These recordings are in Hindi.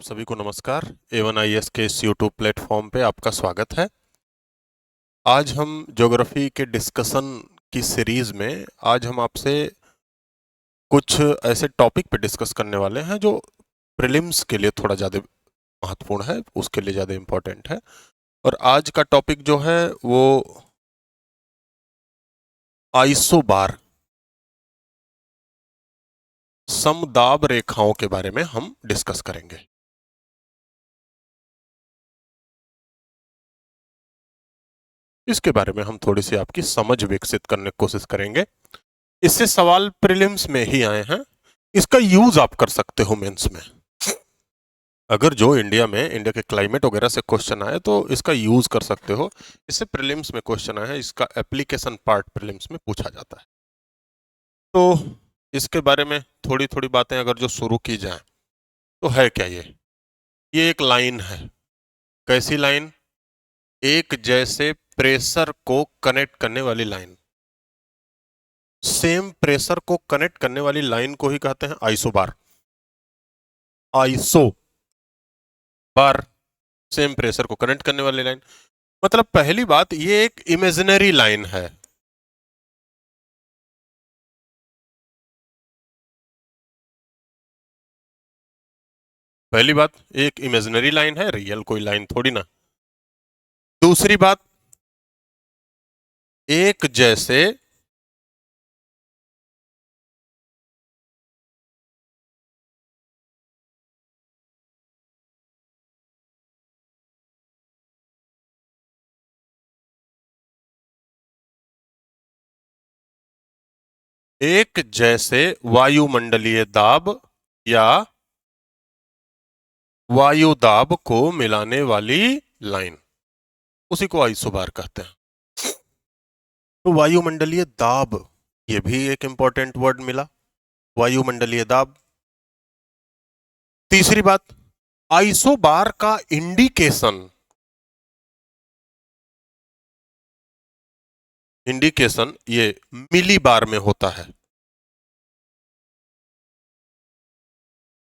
सभी को नमस्कार। A1IS के इस यूट्यूब प्लेटफॉर्म पे आपका स्वागत है। आज हम ज्योग्राफी के डिस्कशन की सीरीज में आज हम आपसे कुछ ऐसे टॉपिक पे डिस्कस करने वाले हैं जो प्रीलिम्स के लिए थोड़ा ज़्यादा महत्वपूर्ण है, उसके लिए ज़्यादा इम्पोर्टेंट है। और आज का टॉपिक जो है वो आइसोबार, समदाब रेखाओं के बारे में हम डिस्कस करेंगे। इसके बारे में हम थोड़ी सी आपकी समझ विकसित करने की कोशिश करेंगे। इससे सवाल प्रीलिम्स में ही आए हैं, इसका यूज आप कर सकते हो मेंस में। अगर जो इंडिया के क्लाइमेट वगैरह से क्वेश्चन आए तो इसका यूज कर सकते हो। इससे प्रीलिम्स में क्वेश्चन आया है, इसका एप्लीकेशन पार्ट प्रीलिम्स में पूछा जाता है। तो इसके बारे में थोड़ी थोड़ी बातें अगर जो शुरू की जाए तो है क्या ये एक लाइन है। कैसी लाइन? एक जैसे प्रेशर को कनेक्ट करने वाली लाइन। सेम प्रेशर को कनेक्ट करने वाली लाइन को ही कहते हैं आइसोबार। आइसो बार, सेम प्रेशर को कनेक्ट करने वाली लाइन। मतलब पहली बात, ये एक इमेजिनरी लाइन है। पहली बात, एक इमेजिनरी लाइन है, रियल कोई लाइन थोड़ी ना। दूसरी बात, एक जैसे एक जैसे वायुमंडलीय दाब या वायु दाब को मिलाने वाली लाइन, उसी को आइसोबार कहते हैं। तो वायुमंडलीय दाब, ये भी एक इंपॉर्टेंट वर्ड मिला, वायुमंडलीय दाब। तीसरी बात, आइसोबार का इंडिकेशन ये मिली बार में होता है।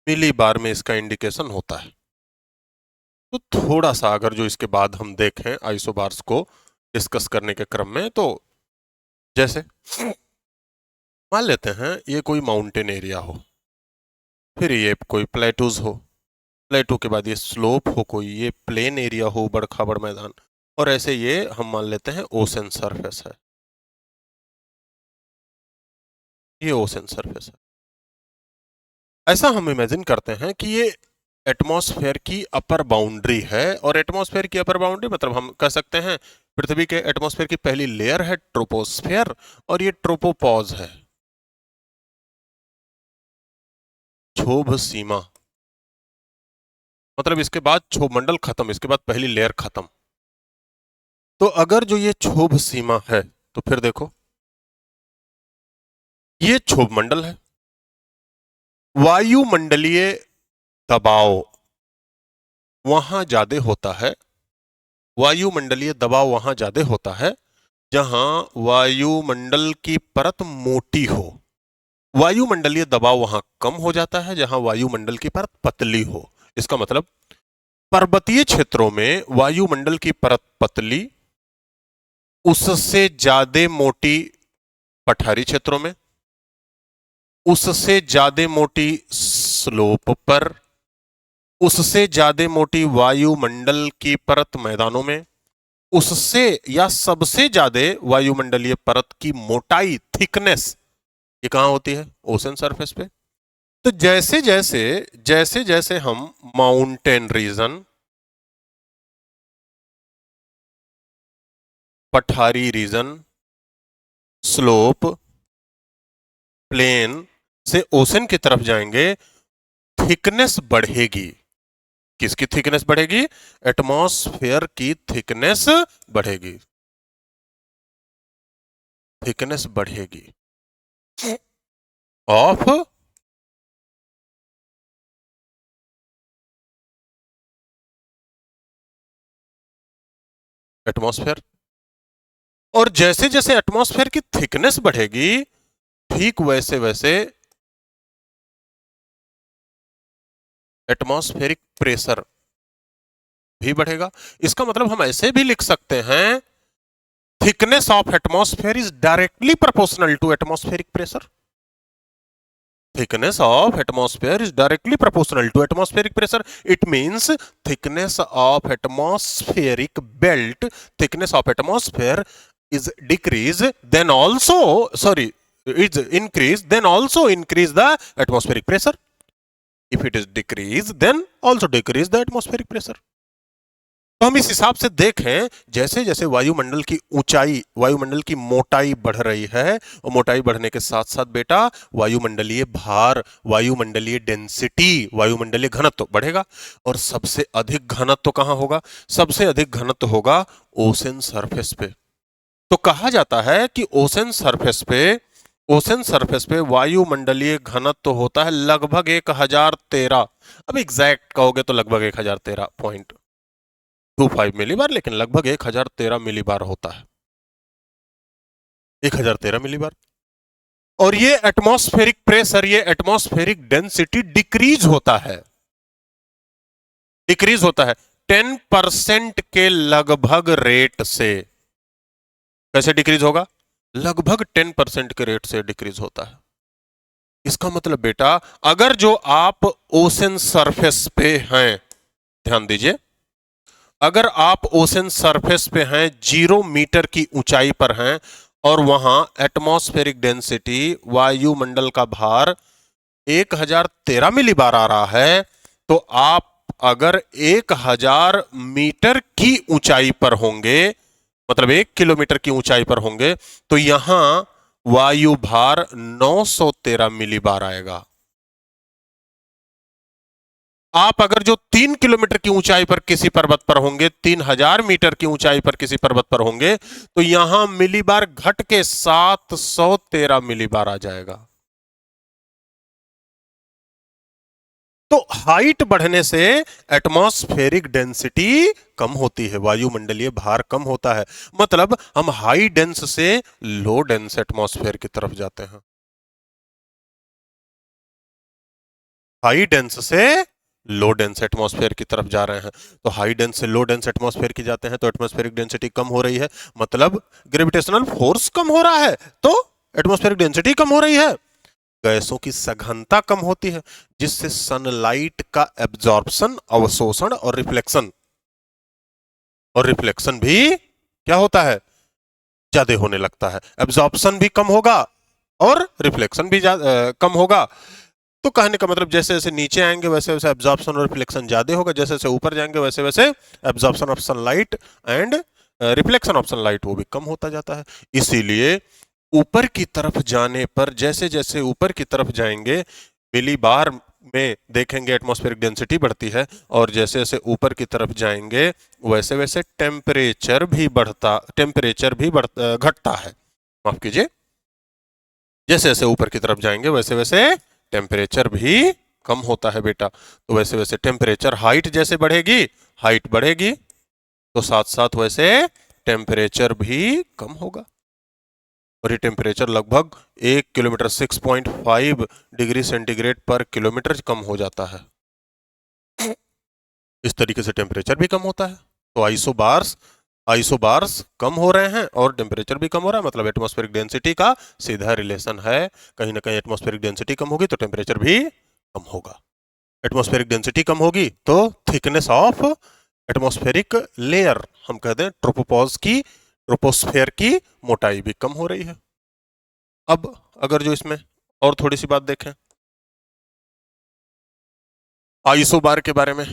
मिली बार में इसका इंडिकेशन होता है। तो थोड़ा सा अगर जो इसके बाद हम देखें आइसोबार्स को डिस्कस करने के क्रम में, तो जैसे मान लेते हैं ये कोई माउंटेन एरिया हो, फिर ये कोई प्लेटूज हो, प्लेटू के बाद ये स्लोप हो, कोई ये प्लेन एरिया हो, बड़ खाबड़ मैदान, और ऐसे ये हम मान लेते हैं ओशन सरफेस है। ये ओशन सरफेस है। ऐसा हम इमेजिन करते हैं कि ये एटमॉस्फेयर की अपर बाउंड्री है, और एटमॉस्फेयर की अपर बाउंड्री मतलब हम कह सकते हैं पृथ्वी के एटमॉस्फेयर की पहली लेयर है ट्रोपोस्फेयर, और ये ट्रोपोपॉज है, क्षोभ सीमा। मतलब इसके बाद क्षोभ मंडल खत्म, इसके बाद पहली लेयर खत्म। तो अगर जो ये क्षोभ सीमा है तो फिर देखो ये क्षोभ मंडल है। वायुमंडलीय दबाव वहां ज्यादा होता है, वायुमंडलीय दबाव वहां ज्यादा होता है जहां वायुमंडल की परत मोटी हो। वायुमंडलीय दबाव वहां कम हो जाता है जहां वायुमंडल की परत पतली हो। इसका मतलब पर्वतीय क्षेत्रों में वायुमंडल की परत पतली, उससे ज्यादा मोटी पठारी क्षेत्रों में, उससे ज्यादा मोटी स्लोप पर, उससे ज्यादा मोटी वायुमंडल की परत मैदानों में, उससे या सबसे ज्यादा वायुमंडलीय परत की मोटाई, थिकनेस, ये कहां होती है? ओशन सरफेस पे। तो जैसे जैसे हम माउंटेन रीजन, पठारी रीजन, स्लोप, प्लेन से ओशन की तरफ जाएंगे, थिकनेस बढ़ेगी। किसकी थिकनेस बढ़ेगी? एटमॉस्फेयर की थिकनेस बढ़ेगी। थिकनेस बढ़ेगी ऑफ एटमॉस्फेयर। और जैसे जैसे एटमॉस्फेयर की थिकनेस बढ़ेगी, ठीक वैसे वैसे एटमॉस्फेरिक प्रेशर भी बढ़ेगा। इसका मतलब हम ऐसे भी लिख सकते हैं, thickness of atmosphere is directly proportional to atmospheric pressure. Thickness of atmosphere is directly proportional to atmospheric pressure. It means thickness of atmospheric belt, thickness of atmosphere is decreased, then also, sorry, is increased, then also increase the atmospheric pressure. If it is decreased, then also decrease the atmospheric pressure. तो हम इस हिसाब से देखें, जैसे जैसे वायुमंडल की ऊंचाई, वायुमंडल की मोटाई बढ़ रही है, और मोटाई बढ़ने के साथ साथ बेटा वायुमंडलीय भार, वायुमंडलीय डेंसिटी, वायुमंडलीय घनत्व बढ़ेगा। और सबसे अधिक घनत्व कहां होगा? सबसे अधिक घनत्व होगा ओशन सरफेस पे। तो कहा जाता है कि ओशन सरफेस पे वायुमंडलीय घनत्व होता है लगभग 1013। अब एग्जैक्ट कहोगे तो लगभग 1013.25 मिलीबार, लेकिन लगभग 1013 मिलीबार होता है, 1013 मिलीबार। और ये एटमॉस्फेरिक प्रेशर, ये एटमॉस्फेरिक डेंसिटी डिक्रीज होता है, डिक्रीज होता है 10% के लगभग रेट से। कैसे डिक्रीज होगा? लगभग 10% के रेट से डिक्रीज होता है। इसका मतलब बेटा, अगर जो आप ओशन सरफेस पे हैं, ध्यान दीजिए, अगर आप ओशन सरफेस पे हैं, 0 मीटर की ऊंचाई पर हैं, और वहां एटमॉस्फेरिक डेंसिटी, वायुमंडल का भार 1013 मिलीबार आ रहा है, तो आप अगर 1000 मीटर की ऊंचाई पर होंगे, मतलब 1 किलोमीटर की ऊंचाई पर होंगे, तो यहां वायु भार 913 मिलीबार आएगा। आप अगर जो 3 किलोमीटर की ऊंचाई पर किसी पर्वत पर होंगे, 3000 मीटर की ऊंचाई पर किसी पर्वत पर होंगे, तो यहां मिलीबार घट के 713 मिलीबार आ जाएगा। तो हाइट बढ़ने से एटमॉस्फेरिक डेंसिटी कम होती है, वायुमंडलीय भार कम होता है। मतलब हम हाई डेंस से लो डेंस एटमॉस्फेयर की तरफ जाते हैं, हाई डेंस से लो डेंस एटमॉस्फेयर की तरफ जा रहे हैं। तो हाई डेंस से लो डेंस एटमॉस्फेयर की जाते हैं, तो एटमॉस्फेरिक डेंसिटी कम हो रही है, मतलब ग्रेविटेशनल फोर्स कम हो रहा है, तो एटमॉस्फेरिक डेंसिटी कम हो रही है। गैसों की सघनता कम होती है, जिससे सनलाइट का एब्जॉर्प्शन, अवशोषण और रिफ्लेक्शन भी क्या होता है? ज्यादा होने लगता है। एब्जॉर्प्शन भी कम होगा और रिफ्लेक्शन भी कम होगा। तो कहने का मतलब, जैसे जैसे नीचे आएंगे वैसे वैसे एब्जॉर्प्शन और रिफ्लेक्शन ज्यादा होगा, जैसे जैसे ऊपर जाएंगे वैसे वैसे absorption of sunlight and reflection of sunlight वो भी कम होता जाता है। इसीलिए ऊपर की तरफ जाने पर, जैसे जैसे ऊपर की तरफ जाएंगे, मिलीबार में देखेंगे एटमॉस्फेरिक डेंसिटी बढ़ती है, और जैसे जैसे ऊपर की तरफ जाएंगे वैसे वैसे टेम्परेचर भी घटता है, माफ कीजिए, जैसे जैसे ऊपर की तरफ जाएंगे वैसे वैसे टेम्परेचर भी कम होता है बेटा। तो वैसे वैसे टेम्परेचर, हाइट जैसे बढ़ेगी, हाइट बढ़ेगी, तो साथ साथ वैसे टेम्परेचर भी कम होगा। और ये टेम्परेचर लगभग 1 किलोमीटर 6.5 डिग्री सेंटीग्रेड पर किलोमीटर कम हो जाता है। इस तरीके से टेम्परेचर भी कम होता है। तो आइसोबार्स कम हो रहे हैं और टेम्परेचर भी कम हो रहा है, मतलब एटमॉस्फेरिक डेंसिटी का सीधा रिलेशन है। कहीं ना कहीं एटमॉस्फेरिक डेंसिटी कम होगी तो टेम्परेचर भी कम होगा। एटमॉस्फेरिक डेंसिटी कम होगी तो थिकनेस ऑफ एटमॉस्फेरिक लेयर, हम कहते हैं ट्रोपोस्फेयर की मोटाई भी कम हो रही है। अब अगर जो इसमें और थोड़ी सी बात देखें आइसोबार के बारे में।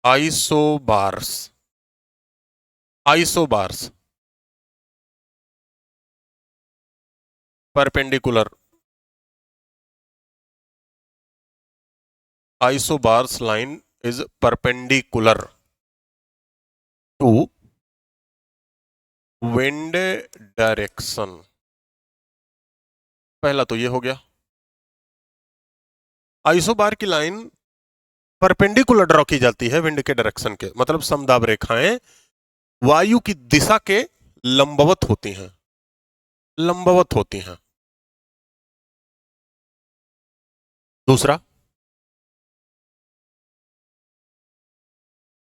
Isobars, isobars perpendicular, isobars line is perpendicular to wind direction. पहला तो ये हो गया, आइसोबार की लाइन परपेंडिकुलर ड्रॉ की जाती है विंड के डायरेक्शन के, मतलब समदाब रेखाएं वायु की दिशा के लंबवत होती हैं, लंबवत होती हैं। दूसरा,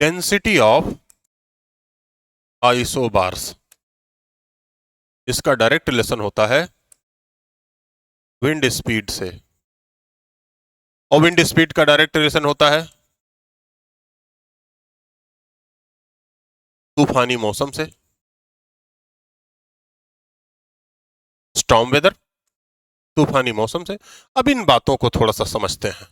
डेंसिटी ऑफ आइसोबार्स, इसका डायरेक्ट रिलेशन होता है विंड स्पीड से, और विंड स्पीड का डायरेक्ट रिलेशन होता है तूफानी मौसम से, स्टॉर्म वेदर, तूफानी मौसम से। अब इन बातों को थोड़ा सा समझते हैं,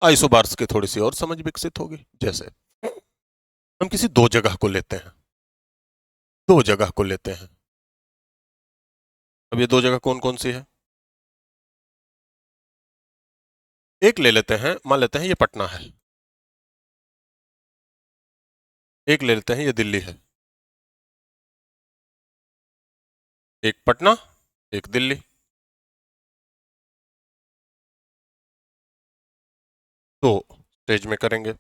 आइसोबार्स की थोड़ी सी और समझ विकसित होगी। जैसे हम किसी दो जगह को लेते हैं, दो जगह को लेते हैं। अब ये दो जगह कौन कौन सी है? एक ले लेते हैं, मान लेते हैं ये पटना है, एक ले लेते हैं ये दिल्ली है। एक पटना, एक दिल्ली। तो स्टेज में करेंगे।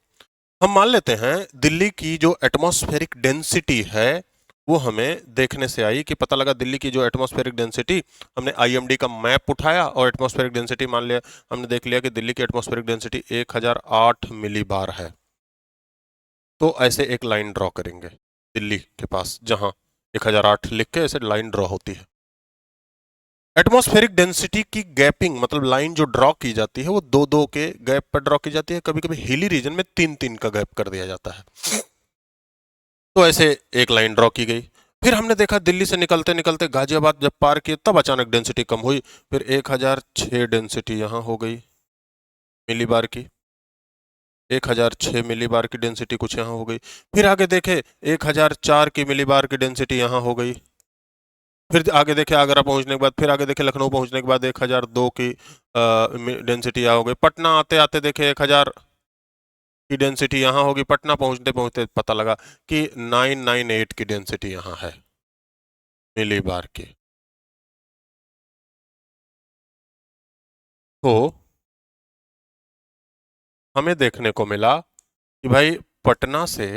हम मान लेते हैं दिल्ली की जो एटमॉस्फेरिक डेंसिटी है वो हमें देखने से आई, कि पता लगा दिल्ली की जो एटमॉस्फेरिक डेंसिटी, हमने आईएमडी का मैप उठाया और एटमॉस्फेरिक डेंसिटी मान लिया, हमने देख लिया कि दिल्ली की एटमॉस्फेरिक डेंसिटी 1008 मिली बार है। तो ऐसे एक लाइन ड्रॉ करेंगे दिल्ली के पास, जहां 1008 लिख के ऐसे लाइन ड्रॉ होती है। एटमॉस्फेरिक डेंसिटी की गैपिंग, मतलब लाइन जो ड्रॉ की जाती है वो दो दो के गैप पर ड्रॉ की जाती है, कभी कभी हिली रीजन में तीन तीन का गैप कर दिया जाता है। तो ऐसे एक लाइन ड्रॉ की गई। फिर हमने देखा दिल्ली से निकलते निकलते गाजियाबाद जब पार किए तब अचानक डेंसिटी कम हुई, फिर 1006 डेंसिटी यहाँ हो गई मिली बार की, 1006 मिली बार की डेंसिटी कुछ यहाँ हो गई। फिर आगे देखे 1004 की मिली बार की डेंसिटी यहाँ हो गई। फिर आगे देखे आगरा पहुंचने के बाद, फिर आगे देखे लखनऊ पहुंचने के बाद 1002 की डेंसिटी यहाँ हो गई। पटना आते आते देखे 1000 की डेंसिटी यहाँ होगी। पटना पहुंचते पहुंचते पता लगा कि 998 की डेंसिटी यहाँ है मिली बार की। तो हमें देखने को मिला कि भाई पटना से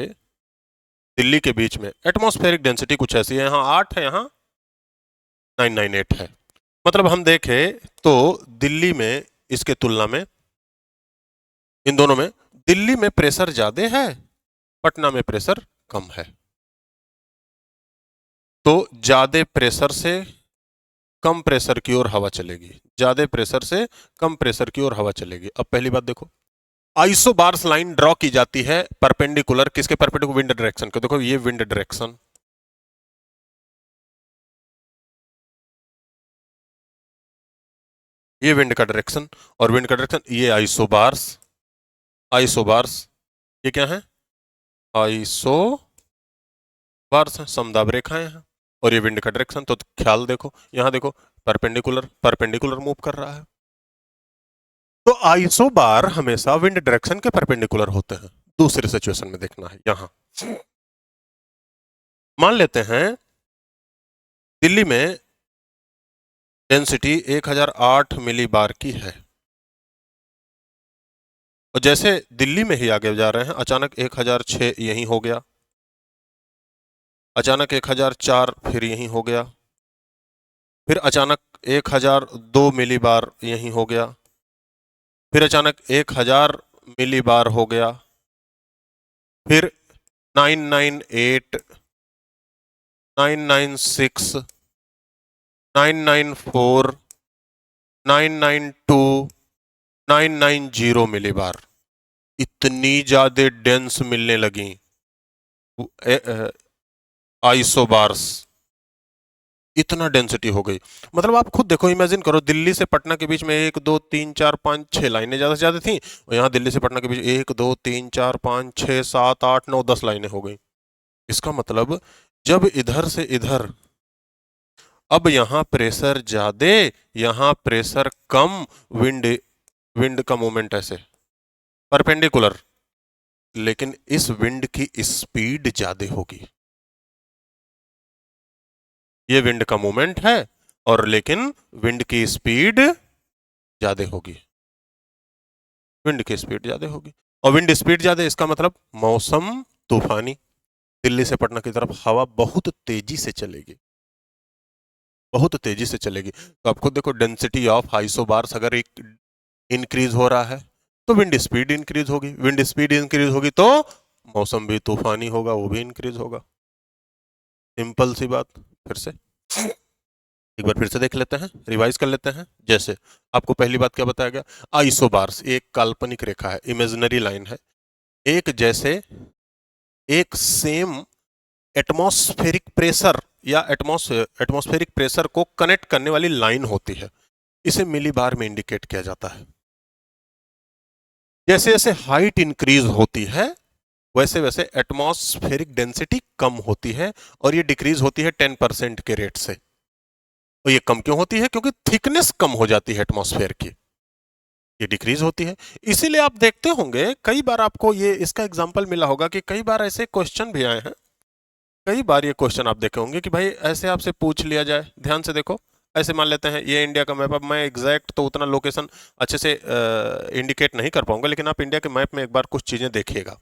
दिल्ली के बीच में एटमॉस्फेरिक डेंसिटी कुछ ऐसी है, यहाँ 8 है, यहाँ 998 है। मतलब हम देखें तो दिल्ली में, इसके तुलना में इन दोनों में दिल्ली में प्रेशर ज्यादा है, पटना में प्रेशर कम है। तो ज्यादा प्रेशर से कम प्रेशर की ओर हवा चलेगी, ज्यादा प्रेशर से कम प्रेशर की ओर हवा चलेगी। अब पहली बात देखो, आइसोबार्स लाइन ड्रॉ की जाती है परपेंडिकुलर, किसके परपेंडिकुलर? विंड डायरेक्शन को। देखो ये विंड डायरेक्शन, ये विंड का डायरेक्शन, और विंड का डायरेक्शन ये आइसोबार्स, आइसोबार्स ये क्या है? आइसोबार्स है, समदाब रेखाएं हैं, और ये विंड का डायरेक्शन। तो ख्याल देखो, यहां देखो परपेंडिकुलर, परपेंडिकुलर मूव कर रहा है। तो आइसोबार हमेशा विंड डायरेक्शन के परपेंडिकुलर होते हैं। दूसरे सिचुएशन में देखना है, यहां मान लेते हैं दिल्ली में डेंसिटी 1008 मिली बार की है, और जैसे दिल्ली में ही आगे जा रहे हैं अचानक 1006 यहीं हो गया, अचानक 1004 फिर यहीं हो गया, फिर अचानक 1002 मिली बार यहीं हो गया, फिर अचानक 1000 मिली बार हो गया, फिर 998, 996, 994, 992, 990 मिली बार। इतनी ज्यादा डेंस मिलने लगी आइसोबार्स, इतना डेंसिटी हो गई। मतलब आप खुद देखो, इमेजिन करो दिल्ली से पटना के बीच में 1 2 3 4 5 6 लाइनें ज्यादा से ज्यादा थी, और यहाँ दिल्ली से पटना के बीच 1 2 3 4 5 6 7 8 9 10 लाइनें हो गई। इसका मतलब जब इधर से इधर, अब यहाँ प्रेशर ज्यादा, यहाँ प्रेशर कम, विंड, विंड का मूवमेंट ऐसे परपेंडिकुलर, लेकिन इस विंड की स्पीड ज्यादा होगी। ये विंड का मूवमेंट है, और लेकिन विंड की स्पीड ज्यादा होगी, विंड की स्पीड ज्यादा होगी। और विंड स्पीड ज्यादा, इसका मतलब मौसम तूफानी, दिल्ली से पटना की तरफ हवा बहुत तेजी से चलेगी, बहुत तेजी से चलेगी। तो आप खुद देखो डेंसिटी ऑफ आइसोबार्स अगर एक इंक्रीज हो रहा है तो विंड स्पीड इंक्रीज होगी, विंड स्पीड इंक्रीज होगी तो मौसम भी तूफानी होगा, वो भी इंक्रीज होगा। सिंपल सी बात। फिर से एक बार फिर से देख लेते हैं, रिवाइज कर लेते हैं। जैसे आपको पहली बात क्या बताया गया, आइसोबार्स एक काल्पनिक रेखा है, इमेजिनरी लाइन है, एक जैसे एक सेम एटमॉस्फेरिक प्रेशर या एटमॉस्फेरिक प्रेशर को कनेक्ट करने वाली लाइन होती है, इसे मिलीबार में इंडिकेट किया जाता है। जैसे जैसे हाइट इंक्रीज होती है वैसे वैसे एटमॉस्फेरिक डेंसिटी कम होती है, और ये डिक्रीज होती है 10% के रेट से। और ये कम क्यों होती है, क्योंकि थिकनेस कम हो जाती है एटमॉस्फेयर की, ये डिक्रीज होती है। इसीलिए आप देखते होंगे कई बार आपको ये इसका एग्जांपल मिला होगा कि कई बार ऐसे क्वेश्चन भी आए हैं, कई बार ये क्वेश्चन आप देखे होंगे कि भाई ऐसे आपसे पूछ लिया जाए, ध्यान से देखो, ऐसे मान लेते हैं ये इंडिया का मैप। अब मैं एग्जैक्ट तो उतना लोकेशन अच्छे से इंडिकेट नहीं कर पाऊंगा, लेकिन आप इंडिया के मैप में एक बार कुछ चीजें देखिएगा।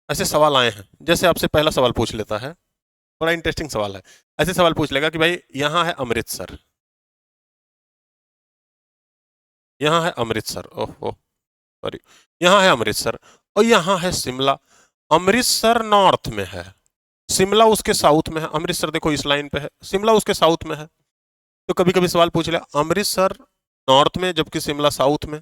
ऐसे सवाल आए हैं, जैसे आपसे पहला सवाल पूछ लेता है, बड़ा इंटरेस्टिंग सवाल है। ऐसे सवाल पूछ लेगा कि भाई यहाँ है अमृतसर, यहाँ है अमृतसर, ओहो सॉरी, यहाँ है अमृतसर और यहाँ है शिमला। अमृतसर नॉर्थ में है, शिमला उसके साउथ में है। अमृतसर देखो इस लाइन पे है, शिमला उसके साउथ में है। तो कभी कभी सवाल पूछ लिया अमृतसर नॉर्थ में जबकि शिमला साउथ में,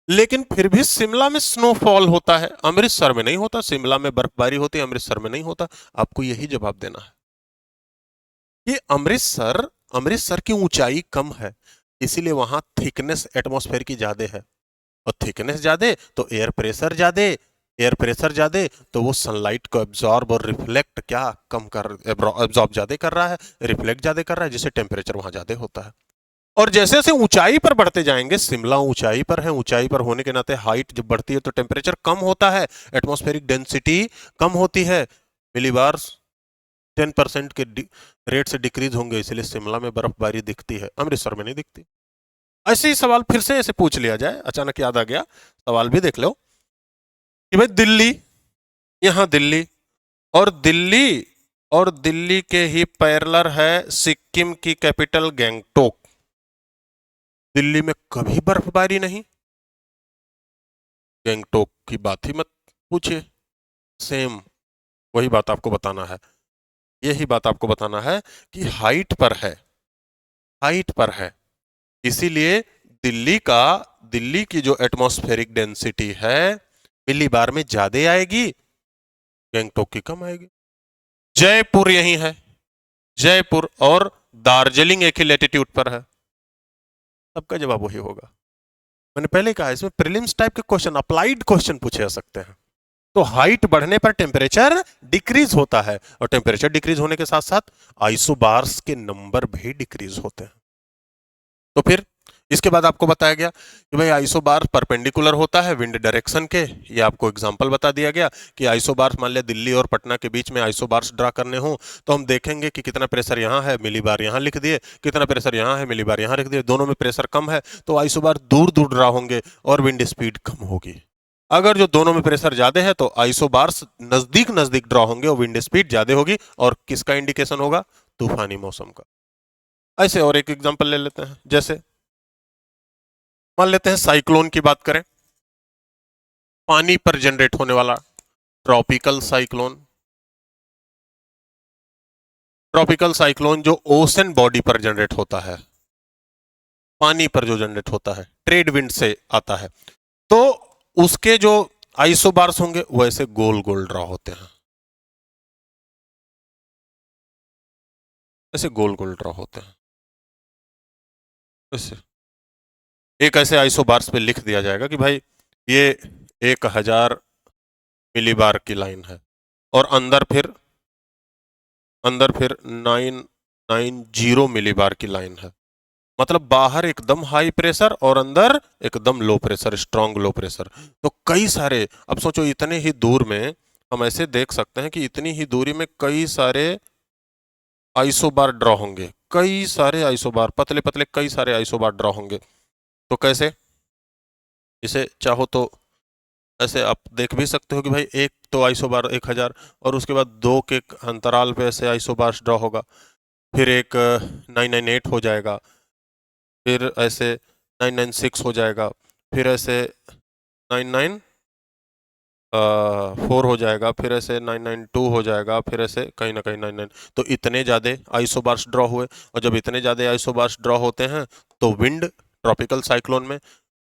लेकिन फिर भी शिमला में स्नोफॉल होता है, अमृतसर में नहीं होता। शिमला में बर्फबारी होती है, अमृतसर में नहीं होता। आपको यही जवाब देना है कि अमृतसर अमृतसर की ऊंचाई कम है, इसीलिए वहां थिकनेस एटमॉस्फेयर की ज्यादा है, और थिकनेस ज्यादा तो एयर प्रेशर ज्यादा, एयर प्रेशर ज्यादा तो वो सनलाइट को एब्जॉर्ब और रिफ्लेक्ट क्या कम कर, एब्जॉर्ब ज्यादा कर रहा है, रिफ्लेक्ट ज्यादा कर रहा है, जिससे टेम्परेचर वहां ज्यादा होता है। और जैसे जैसे ऊंचाई पर बढ़ते जाएंगे, शिमला ऊंचाई पर है, ऊंचाई पर होने के नाते हाइट जब बढ़ती है तो टेम्परेचर कम होता है, एटमॉस्फेरिक डेंसिटी कम होती है, मिलीबार 10% के रेट से डिक्रीज होंगे, इसलिए शिमला में बर्फबारी दिखती है, अमृतसर में नहीं दिखती। ऐसे ही सवाल फिर से ऐसे पूछ लिया जाए, अचानक याद आ गया, सवाल भी देख लो कि भाई दिल्ली, यहां दिल्ली, और दिल्ली और दिल्ली के ही पैरेलल है सिक्किम की कैपिटल गैंगटोक। दिल्ली में कभी बर्फबारी नहीं, गैंगटोक की बात ही मत पूछिए। सेम वही बात आपको बताना है, यही बात आपको बताना है कि हाइट पर है, हाइट पर है, इसीलिए दिल्ली की जो एटमॉस्फेरिक डेंसिटी है मिलीबार में ज्यादा आएगी, गैंगटोक की कम आएगी। जयपुर यही है, जयपुर और दार्जिलिंग एक ही लैटिट्यूड पर है, सबका जवाब वही होगा। मैंने पहले कहा इसमें प्रीलिम्स टाइप के क्वेश्चन, अप्लाइड क्वेश्चन पूछे जा सकते हैं। तो हाइट बढ़ने पर टेम्परेचर डिक्रीज होता है, और टेम्परेचर डिक्रीज होने के साथ साथ आइसोबार्स के नंबर भी डिक्रीज होते हैं। तो फिर इसके बाद आपको बताया गया कि भाई आइसोबार परपेंडिकुलर होता है विंड डायरेक्शन के, ये आपको एग्जांपल बता दिया गया कि आइसोबार्स मान लिया दिल्ली और पटना के बीच में आइसोबार्स ड्रा करने हो तो हम देखेंगे कि कितना प्रेशर यहाँ है, मिलीबार यहाँ लिख दिए, कितना प्रेशर यहाँ है, मिलीबार यहाँ लिख दिए, दोनों में प्रेशर कम है तो आइसोबार दूर दूर ड्रा होंगे और विंड स्पीड कम होगी। अगर जो दोनों में प्रेशर ज्यादा है तो आइसोबार्स नजदीक नजदीक ड्रा होंगे और विंड स्पीड ज्यादा होगी, और किसका इंडिकेशन होगा, तूफानी मौसम का। ऐसे और एक एग्जांपल ले लेते हैं, जैसे मान लेते हैं साइक्लोन की बात करें, पानी पर जनरेट होने वाला ट्रॉपिकल साइक्लोन। ट्रॉपिकल साइक्लोन जो ओशन बॉडी पर जनरेट होता है, पानी पर जो जनरेट होता है, ट्रेड विंड से आता है, तो उसके जो आइसोबार्स होंगे वो ऐसे गोल गोल ड्रा होते हैं, ऐसे गोल गोल ड्रा होते हैं, ऐसे एक ऐसे आइसोबार्स पे लिख दिया जाएगा कि भाई ये 1000 मिलीबार की लाइन है, और अंदर फिर 990 मिलीबार की लाइन है। मतलब बाहर एकदम हाई प्रेशर और अंदर एकदम low pressure, strong low pressure. तो कई सारे, अब सोचो इतने ही दूर में हम ऐसे देख सकते हैं कि इतनी ही दूरी में कई सारे आइसोबार ड्रॉ होंगे, कई सारे आइसोबार, पतले पतले कई सारे आइसोबार ड्रॉ होंगे। तो कैसे, इसे चाहो तो ऐसे आप देख भी सकते हो कि भाई एक तो आइसोबार 1000 और उसके बाद दो के अंतराल पे ऐसे आइसोबार ड्रॉ होगा, फिर एक 998 हो जाएगा, फिर ऐसे 996 हो जाएगा, फिर ऐसे 994 हो जाएगा, फिर ऐसे 992 हो जाएगा, फिर ऐसे कहीं ना कहीं 99। तो इतने ज़्यादा आइसोबार्स ड्रॉ हुए, और जब इतने ज़्यादा आइसोबार्स ड्रॉ होते हैं तो विंड ट्रॉपिकल साइक्लोन में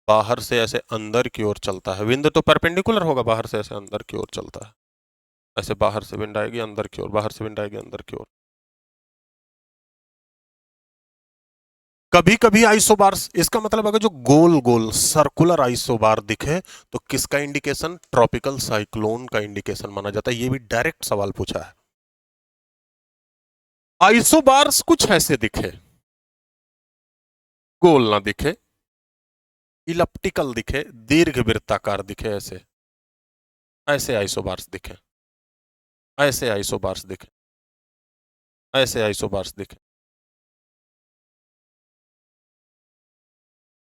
बाहर से ऐसे अंदर की ओर चलता है। विंड तो परपेंडिकुलर होगा, बाहर से ऐसे अंदर की ओर चलता है। ऐसे बाहर से विंड आएगी अंदर की ओर, बाहर से विंड आएगी अंदर की ओर। कभी कभी आइसोबार्स, इसका मतलब अगर जो गोल गोल सर्कुलर आइसोबार दिखे तो किसका इंडिकेशन? ट्रॉपिकल साइक्लोन का इंडिकेशन माना जाता है। ये भी डायरेक्ट सवाल पूछा है। आइसोबार्स कुछ ऐसे दिखे, गोल ना दिखे, इलिप्टिकल दिखे, दीर्घवृत्ताकार दिखे, ऐसे ऐसे आइसोबार्स दिखे, ऐसे आइसोबार्स दिखे, ऐसे आइसोबार्स दिखे,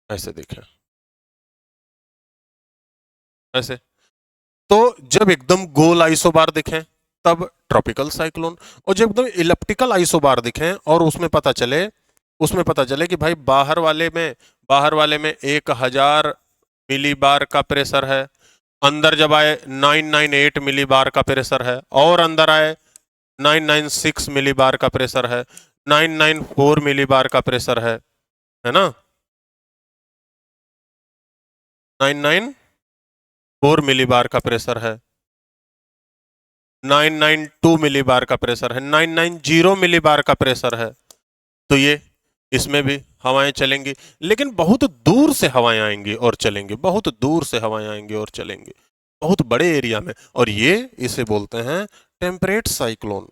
ऐसे दिखे, ऐसे। तो जब एकदम गोल आइसोबार दिखे तब ट्रॉपिकल साइक्लोन, और जब एकदम इलिप्टिकल आइसोबार दिखे और उसमें पता चले कि भाई बाहर वाले में 1000 मिलीबार का प्रेशर है, अंदर जब आए 998 मिलीबार का प्रेशर है, और अंदर आए 996 मिलीबार का प्रेशर है, 994 मिलीबार का प्रेशर है ना, 994 मिलीबार का प्रेशर है, 992 मिलीबार का प्रेशर है, 990 मिलीबार का प्रेशर है। तो ये इसमें भी हवाएं चलेंगी, लेकिन बहुत दूर से हवाएं आएंगी और चलेंगी, बहुत दूर से हवाएं आएंगी और चलेंगी, बहुत बड़े एरिया में। और ये इसे बोलते हैं टेम्परेट साइक्लोन।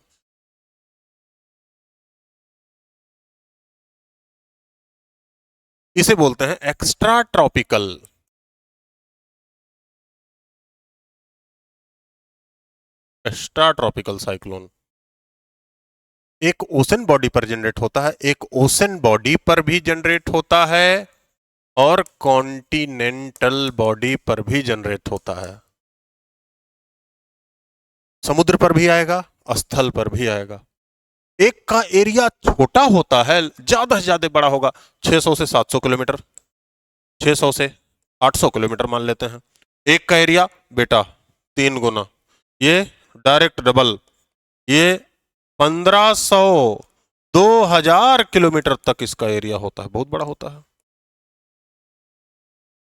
इसे बोलते हैं extra tropical. Extra tropical cyclone एक ओशन बॉडी पर जनरेट होता है, एक ओशन बॉडी पर भी जनरेट होता है, और कॉन्टिनेंटल बॉडी पर भी जनरेट होता है। समुद्र पर भी आएगा, स्थल पर भी आएगा। एक का एरिया छोटा होता है, ज्यादा से ज्यादा बड़ा होगा 600 से 700 किलोमीटर, 600 से 800 किलोमीटर मान लेते हैं। एक का एरिया बेटा 3 गुना, ये डायरेक्ट डबल, ये 1500 2000 किलोमीटर तक इसका एरिया होता है, बहुत बड़ा होता है,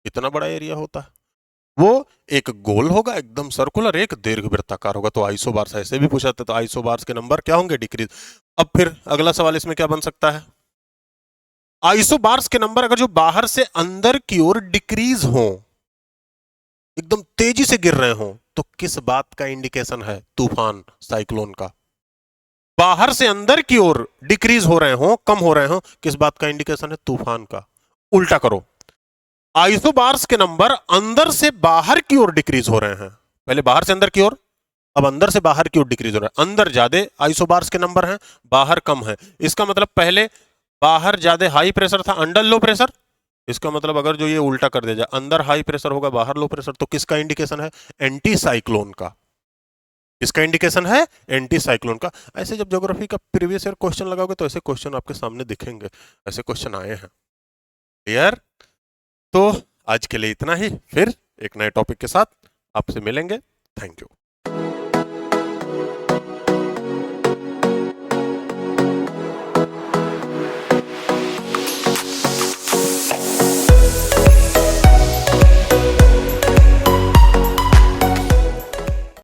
इतना बड़ा एरिया होता है। वो एक गोल होगा एकदम सर्कुलर, एक दीर्घवृत्ताकार होगा। तो आइसोबार्स ऐसे भी पूछा था, तो आइसोबार्स के नंबर क्या होंगे? डिक्रीज। अब फिर अगला सवाल इसमें क्या बन सकता है? आइसोबार्स के नंबर अगर जो बाहर से अंदर की ओर डिक्रीज हो, एकदम तेजी से गिर रहे हो, तो किस बात का इंडिकेशन है? तूफान, साइक्लोन का। बाहर से अंदर की ओर डिक्रीज हो रहे हो, कम हो रहे हो, किस बात का इंडिकेशन है? तूफान का। उल्टा करो, आइसोबार्स के नंबर अंदर से बाहर की ओर डिक्रीज हो रहे हैं, पहले बाहर से अंदर की ओर, अब अंदर से बाहर की ओर डिक्रीज हो रहा है। अंदर ज्यादा आइसोबार्स के नंबर हैं, बाहर कम है। इसका मतलब पहले बाहर ज्यादा हाई प्रेशर था, अंडर लो प्रेशर। इसका मतलब अगर जो ये उल्टा कर दिया जाए, अंदर हाई प्रेशर होगा, बाहर लो प्रेशर, तो किसका इंडिकेशन है? एंटी साइक्लोन का। इसका इंडिकेशन है एंटी साइक्लोन का। ऐसे जब ज्योग्राफी का प्रीवियस ईयर क्वेश्चन लगाओगे तो ऐसे क्वेश्चन आपके सामने दिखेंगे, ऐसे क्वेश्चन आए हैं। क्लियर? तो आज के लिए इतना ही, फिर एक नए टॉपिक के साथ आपसे मिलेंगे। Thank you.